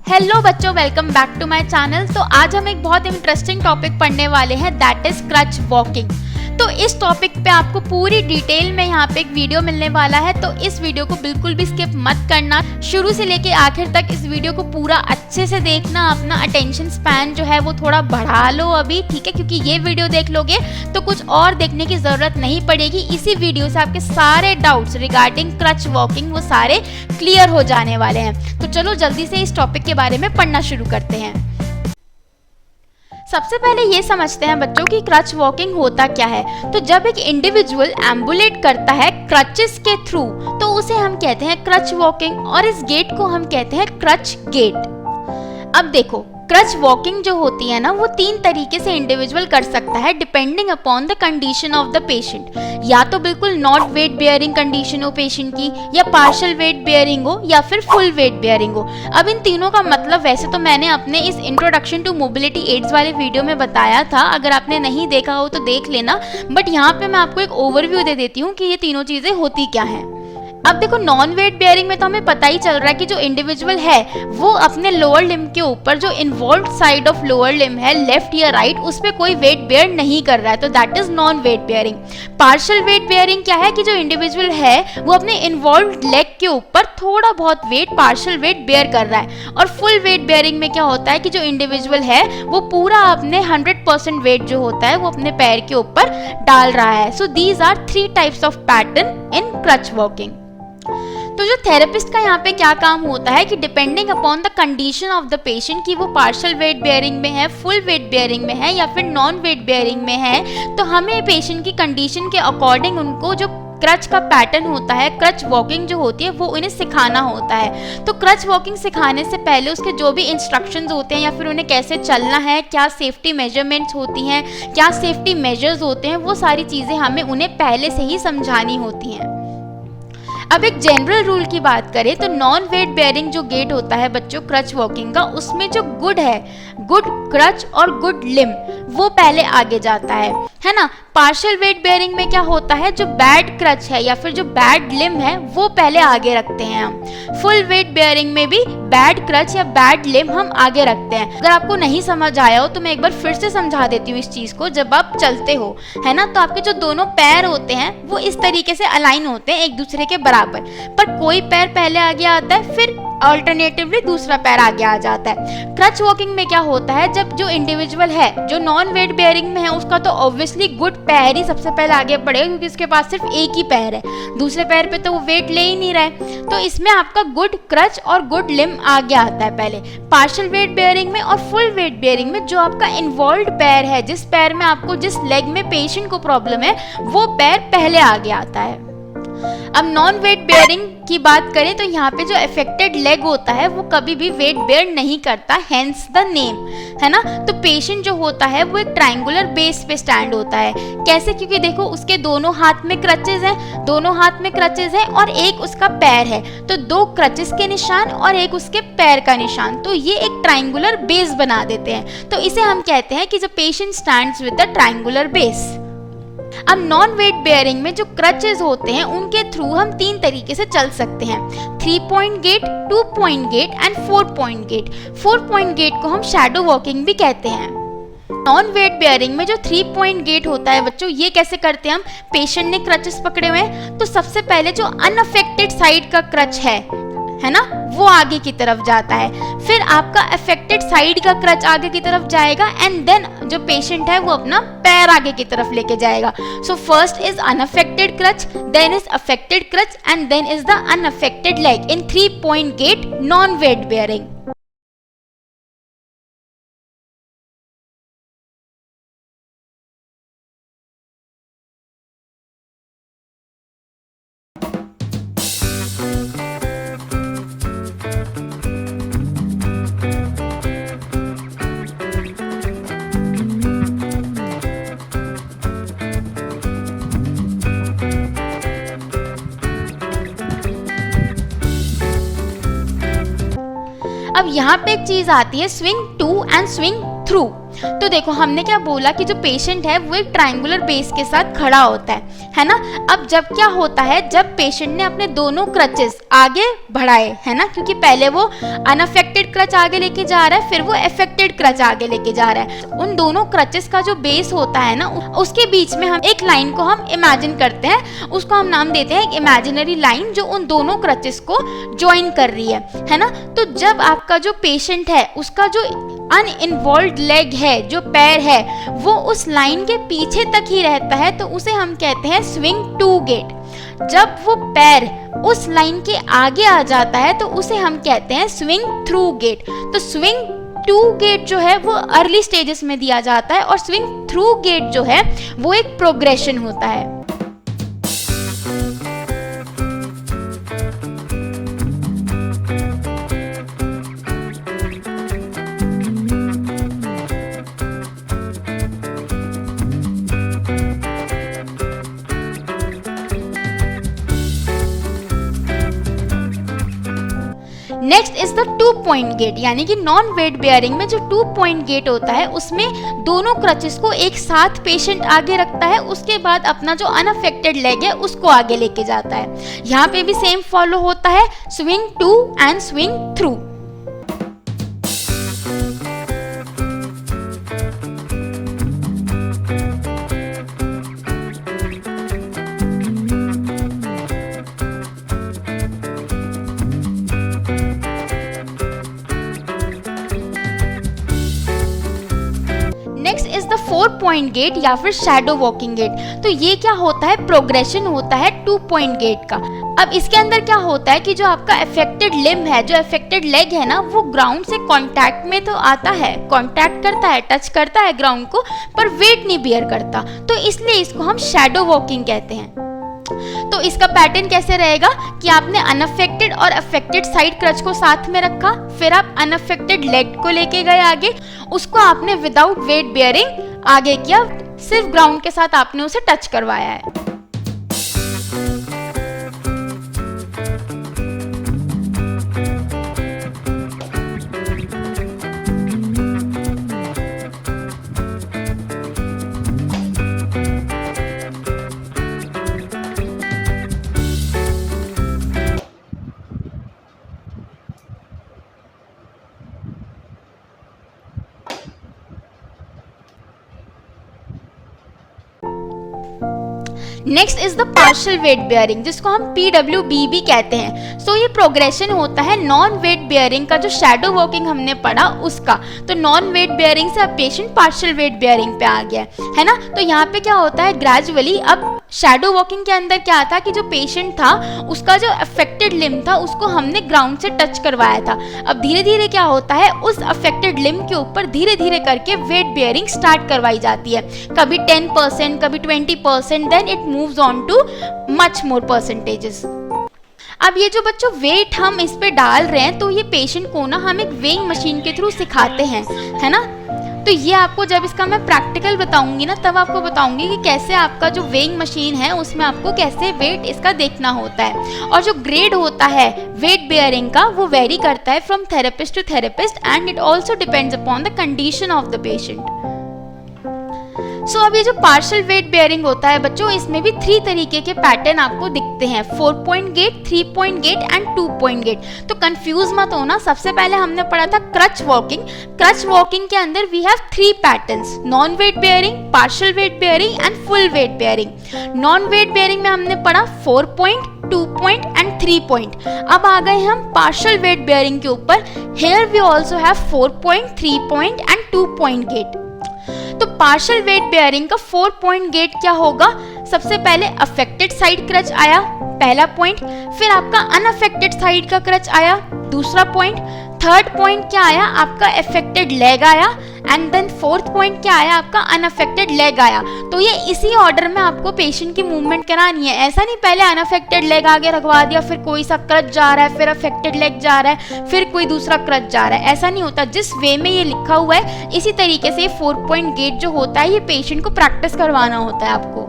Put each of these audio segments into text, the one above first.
Hello बच्चों, welcome back to my channel. तो आज हम एक बहुत इंटरेस्टिंग टॉपिक पढ़ने वाले हैं, दैट इज क्रच वॉकिंग। तो इस टॉपिक पे आपको पूरी डिटेल में यहाँ पे एक वीडियो मिलने वाला है, तो इस वीडियो को बिल्कुल भी स्किप मत करना। शुरू से लेके आखिर तक इस वीडियो को पूरा अच्छे से देखना। अपना अटेंशन स्पैन जो है वो थोड़ा बढ़ा लो अभी, ठीक है, क्योंकि ये वीडियो देख लोगे तो कुछ और देखने की ज़रूरत नहीं पड़ेगी। इसी वीडियो से आपके सारे डाउट्स रिगार्डिंग क्रच वॉकिंग वो सारे क्लियर हो जाने वाले हैं। तो चलो जल्दी से इस टॉपिक के बारे में पढ़ना शुरू करते हैं। सबसे पहले ये समझते हैं बच्चों कि क्रच वॉकिंग होता क्या है। तो जब एक इंडिविजुअल एम्बुलेट करता है क्रचेस के थ्रू तो उसे हम कहते हैं क्रच वॉकिंग, और इस गेट को हम कहते हैं क्रच गेट। अब देखो, क्रच वॉकिंग जो होती है ना, वो 3 तरीके से इंडिविजुअल कर सकता है depending upon the condition of the patient. या तो बिल्कुल नॉट वेट बेयरिंग कंडीशन हो पेशेंट की, या पार्शियल वेट बेयरिंग हो, या फिर फुल वेट बेयरिंग हो। अब इन तीनों का मतलब वैसे तो मैंने अपने इस इंट्रोडक्शन टू मोबिलिटी एड्स वाले वीडियो में बताया था, अगर आपने नहीं देखा हो तो देख लेना। बट यहाँ पे मैं आपको एक ओवरव्यू दे देती हूँ कि ये तीनों चीजें होती क्या हैं। अब देखो, नॉन वेट बेयरिंग में तो हमें पता ही चल रहा है कि जो इंडिविजुअल है वो अपने लोअर लिम्ब के ऊपर जो involve side of lower limb है, लेफ्ट या राइट, उस पे कोई वेट बेयर नहीं कर रहा है, तो that is non weight bearing. Partial weight bearing क्या है कि जो इंडिविजुअल है वो अपने इन्वॉल्व लेग के ऊपर थोड़ा बहुत वेट, पार्शियल वेट बेयर कर रहा है। और फुल वेट बेयरिंग में क्या होता है कि जो इंडिविजुअल है वो पूरा अपने 100% वेट जो होता है वो अपने पैर के ऊपर डाल रहा है। So these are 3 types of pattern in crutch walking. तो जो थेरेपिस्ट का यहाँ पे क्या काम होता है कि depending upon the condition of the patient कि वो पार्शियल वेट बेयरिंग में है, फुल वेट बेयरिंग में है, या फिर नॉन वेट बेयरिंग में है, तो हमें पेशेंट की कंडीशन के अकॉर्डिंग उनको जो क्रच का पैटर्न होता है, क्रच वॉकिंग जो होती है, वो उन्हें सिखाना होता है। तो क्रच वॉकिंग सिखाने से पहले उसके जो भी इंस्ट्रक्शंस होते हैं या फिर उन्हें कैसे चलना है, क्या सेफ्टी मेजरमेंट्स होती हैं, क्या सेफ्टी मेजर्स होते हैं, वो सारी चीज़ें हमें उन्हें पहले से ही समझानी होती हैं। अब एक जनरल रूल की बात करें तो नॉन वेट बेयरिंग जो गेट होता है बच्चों क्रच वॉकिंग का, उसमें जो गुड है, गुड क्रच और गुड लिम, वो पहले आगे जाता है ना। पार्शियल वेट बेयरिंग में क्या होता है, जो बैड क्रच है या फिर जो बैड लिम है वो पहले आगे रखते हैं हम। फुल वेट बेयरिंग में भी बैड क्रच या बैड लिम हम आगे रखते हैं। अगर आपको नहीं समझ आया हो तो मैं एक बार फिर से समझा देती हूँ इस चीज को। जब आप चलते हो, है ना, तो आपके जो दोनों पैर होते हैं वो इस तरीके से अलाइन होते हैं एक दूसरे के बराबर, पर कोई पैर पहले आगे आता है, फिर अल्टरनेटिवली दूसरा पैर आगे आ जाता है। क्रच वॉकिंग में क्या होता है, जब जो इंडिविजुअल है जो नॉन वेट बेयरिंग में है उसका तो ऑब्वियसली गुड पैर ही सबसे पहले आगे बढ़ेगा, क्योंकि उसके पास सिर्फ एक ही पैर है, दूसरे पैर पे तो वो वेट ले ही नहीं रहा है। तो इसमें आपका गुड क्रच और गुड लिम आगे आता है पहले। पार्शियल वेट बेयरिंग में और फुल वेट बेयरिंग में जो आपका इन्वॉल्व्ड पैर है, जिस पैर में आपको, जिस लेग में पेशेंट को प्रॉब्लम है, वो पैर पहले आगे आता है। अब नॉन वेट बेयरिंग की बात करें तो यहाँ पे जो अफेक्टेड लेग होता है वो कभी भी वेट बेयर नहीं करता, हेंस द नेम, है ना। तो पेशेंट जो होता है वो एक ट्रायंगुलर बेस पे स्टैंड होता है। कैसे? क्योंकि देखो उसके दोनों हाथ में क्रचेस हैं, दोनों हाथ में क्रचेस हैं और एक उसका पैर है, तो 2 क्रचेस के निशान और एक उसके पैर का निशान, तो ये एक ट्रायंगुलर बेस बना देते हैं। तो इसे हम कहते हैं कि the patient stands with the triangular base. अब नॉन वेट बेयरिंग में जो क्रचेस होते हैं उनके थ्रू हम 3 तरीके से चल सकते हैं, 3 point gait, 2 point gait and 4 point gait. 4 point gait को हम शैडो वॉकिंग भी कहते हैं। नॉन वेट बेयरिंग में जो 3 पॉइंट गेट होता है बच्चों, ये कैसे करते हैं हम, पेशेंट ने क्रचेस पकड़े हुए हैं तो सबसे पहले जो अनअफेक्टेड साइड का क्रच है ना, वो आगे की तरफ जाता है, फिर आपका अफेक्टेड साइड का क्रच आगे की तरफ जाएगा, एंड देन जो पेशेंट है वो अपना पैर आगे की तरफ लेके जाएगा। So first is unaffected crutch, then is affected crutch and then is the unaffected leg in 3 point gait non weight bearing. अब यहाँ पे एक चीज आती है, स्विंग 2 एंड स्विंग थ्रू। तो देखो हमने क्या बोला कि जो पेशेंट है वो एक ट्रायंगुलर बेस के साथ खड़ा होता है ना। अब जब क्या होता है, जब पेशेंट ने अपने दोनों क्रचेस आगे बढ़ाए, है ना, क्योंकि पहले वो अनअफेक्टेड क्रच आगे लेके जा रहा है, फिर वो अफेक्टेड क्रच आगे लेके जा रहा है। उन दोनों क्रचेस का जो बेस होता है ना, उसके बीच में हम एक लाइन को हम इमेजिन करते हैं, उसको हम नाम देते हैं एक इमेजिनरी लाइन, जो उन दोनों क्रचेस को ज्वाइन कर रही है ना। तो जब आपका जो पेशेंट है उसका जो अनइन्वॉल्व्ड लेग है, जो पैर है, वो उस लाइन के पीछे तक ही रहता है, तो उसे हम कहते हैं स्विंग टू गेट। जब वो पैर उस लाइन के आगे आ जाता है तो उसे हम कहते हैं स्विंग थ्रू गेट। तो स्विंग टू गेट जो है वो अर्ली स्टेजेस में दिया जाता है, और स्विंग थ्रू गेट जो है वो एक प्रोग्रेशन होता है। Next is the 2 point gait, यानी कि नॉन वेट बेयरिंग में जो 2 पॉइंट गेट होता है उसमें दोनों क्रचेस को एक साथ पेशेंट आगे रखता है, उसके बाद अपना जो अनअफेक्टेड लेग है उसको आगे लेके जाता है। यहाँ पे भी सेम फॉलो होता है, swing to and swing through. Next is the 4 point gait या फिर शैडो वॉकिंग गेट। तो ये क्या होता है, प्रोग्रेशन होता है 2 पॉइंट गेट का। अब इसके अंदर क्या होता है कि जो आपका अफेक्टेड लिम्ब है, जो अफेक्टेड लेग है ना, वो ग्राउंड से कांटेक्ट में तो आता है, कांटेक्ट करता है, टच करता है ग्राउंड को, पर वेट नहीं बियर करता, तो इसलिए इसको हम शैडो वॉकिंग कहते हैं। तो इसका पैटर्न कैसे रहेगा कि आपने अनअफेक्टेड और अफेक्टेड साइड क्रच को साथ में रखा, फिर आप अनअफेक्टेड लेग को लेके गए आगे, उसको आपने विदाउट वेट बेयरिंग आगे किया, सिर्फ ग्राउंड के साथ आपने उसे टच करवाया है। Next is the partial weight bearing, जिसको हम PWB भी कहते हैं। सो ये प्रोग्रेशन होता है नॉन वेट बेयरिंग का, जो शैडो वॉकिंग हमने पढ़ा उसका। तो नॉन वेट बेयरिंग से अब पेशेंट पार्शियल वेट बेयरिंग पे आ गया है ना। तो यहाँ पे क्या होता है, ग्रेजुअली अब शैडो वॉकिंग के अंदर क्या था कि जो पेशेंट था उसका जो अफेक्टेड लिम्ब था उसको हमने ग्राउंड से टच करवाया था। अब धीरे धीरे क्या होता है, उस अफेक्टेड लिम्ब के ऊपर धीरे धीरे करके वेट बेयरिंग स्टार्ट करवाई जाती है, कभी 10%, कभी 20%, then it moves on to much more percentages. अब ये जो बच्चों वेट हम इस पे डाल रहे हैं, तो ये पेशेंट को ना हम एक वेइंग मशीन के थ्रू सिखाते हैं, है ना। तो ये आपको जब इसका मैं प्रैक्टिकल बताऊंगी ना, तब आपको बताऊंगी कि कैसे आपका जो वेइंग मशीन है उसमें आपको कैसे वेट इसका देखना होता है। और जो ग्रेड होता है वेट बेयरिंग का वो वेरी करता है from therapist to therapist, and it also depends upon the condition of the patient. So अब ये जो पार्शियल वेट बेयरिंग होता है बच्चों, इसमें भी 3 तरीके के पैटर्न आपको दिखते हैं, 4 point gait, 3 point gait and 2 point gait. तो कंफ्यूज मत होना। सबसे पहले हमने पढ़ा था क्रच वॉकिंग। क्रच वॉकिंग के अंदर we have 3 patterns, non weight bearing, partial weight bearing and full weight bearing. Non weight bearing में हमने पढ़ा 4 पॉइंट, 2 पॉइंट एंड 3 पॉइंट। अब आ गए हम पार्शियल वेट बेयरिंग के ऊपर। Here we also have 4 point, 3 point and 2 point gait. तो partial weight bearing का 4 पॉइंट गेट क्या होगा, सबसे पहले अफेक्टेड साइड क्रच आया, पहला पॉइंट, फिर आपका अनअफेक्टेड साइड का क्रच आया, दूसरा पॉइंट, थर्ड पॉइंट क्या आया, आपका अफेक्टेड लेग आया, एंड देन फोर्थ पॉइंट क्या आया, आपका अनअफेक्टेड लेग आया। तो ये इसी ऑर्डर में आपको पेशेंट की मूवमेंट करानी है। ऐसा नहीं पहले अनअफेक्टेड लेग आगे रखवा दिया, फिर कोई सा क्रच जा रहा है, फिर अफेक्टेड लेग जा रहा है, फिर कोई दूसरा क्रच जा रहा है, ऐसा नहीं होता। जिस वे में ये लिखा हुआ है इसी तरीके से 4 पॉइंट गेट जो होता है ये पेशेंट को प्रैक्टिस करवाना होता है आपको।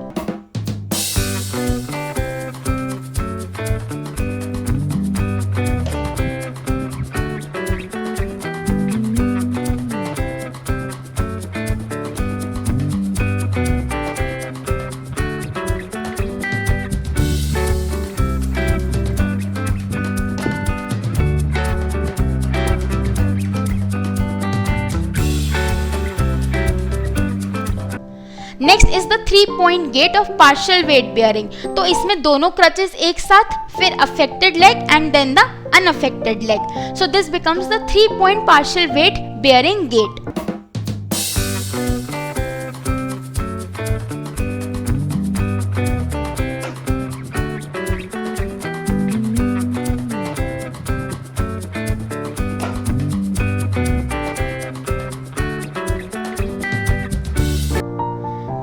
Next is the 3 point gait of partial weight bearing. तो इसमें दोनों क्रचेस एक साथ, फिर affected leg and then the unaffected leg. So this becomes the 3 point partial weight bearing gait.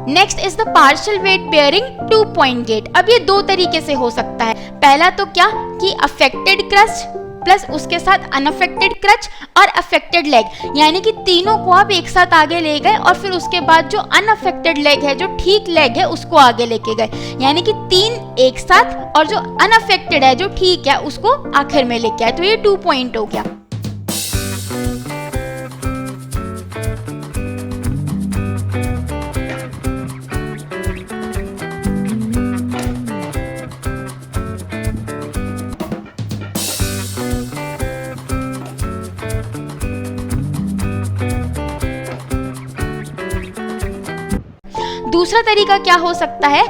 Next is the partial weight bearing 2 point gait. अब ये दो तरीके से हो सकता है। पहला तो क्या कि अफेक्टेड क्रच प्लस उसके साथ अनअफेक्टेड क्रच और अफेक्टेड लेग, यानी कि तीनों को आप एक साथ आगे ले गए और फिर उसके बाद जो अनअफेक्टेड लेग है, जो ठीक लेग है, उसको आगे लेके गए, यानी कि 3 एक साथ और जो अनअफेक्टेड है, जो ठीक है, उसको आखिर में लेके आए। तो ये 2 पॉइंट हो गया। दूसरा तरीका क्या हो सकता है,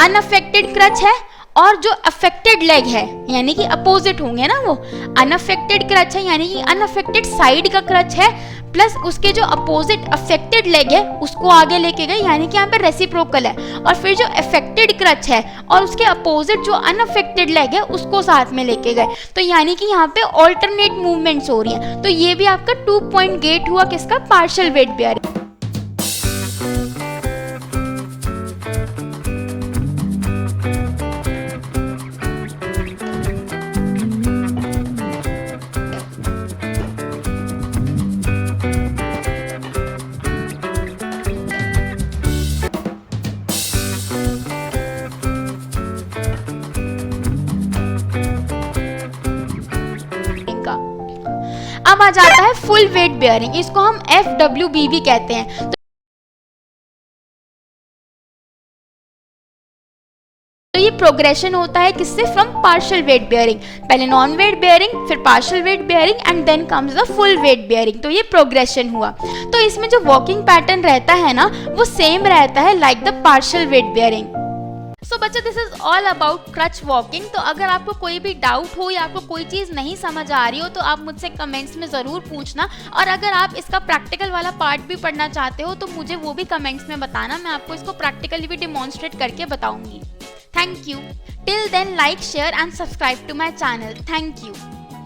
अनअफेक्टेड क्रच है और जो अफेक्टेड लेग है, यानी कि अपोजिट होंगे ना वो। अनअफेक्टेड क्रच है यानी कि अनअफेक्टेड साइड का क्रच है, प्लस उसके जो अपोजिट अफेक्टेड लेग है उसको आगे लेके गए, यानी कि यहाँ पे रेसिप्रोकल है। और फिर जो अफेक्टेड क्रच है और उसके अपोजिट जो अनअफेक्टेड लेग है उसको साथ में लेके गए। तो यानी कि यहाँ पे ऑल्टरनेट मूवमेंट्स हो रही हैं। तो ये भी आपका 2 पॉइंट गेट हुआ किसका, पार्शियल वेट बेयरिंग। अब आ जाता है फुल वेट बेयरिंग, इसको हम FWB भी कहते हैं। तो ये प्रोग्रेशन होता है किससे, फ्रॉम पार्शियल वेट बेयरिंग। पहले नॉन वेट बेयरिंग, फिर partial weight bearing and then comes the full weight bearing. तो ये प्रोग्रेशन हुआ। तो इसमें जो वॉकिंग पैटर्न रहता है ना, वो सेम रहता है like the partial weight bearing. So बच्चों, this is all about crutch walking. तो अगर आपको कोई भी डाउट हो या आपको कोई चीज़ नहीं समझ आ रही हो तो आप मुझसे कमेंट्स में ज़रूर पूछना। और अगर आप इसका प्रैक्टिकल वाला पार्ट भी पढ़ना चाहते हो तो मुझे वो भी कमेंट्स में बताना, मैं आपको इसको प्रैक्टिकली भी डिमॉन्स्ट्रेट करके बताऊंगी। Thank you. Till then, like, share and subscribe to my channel. Thank you.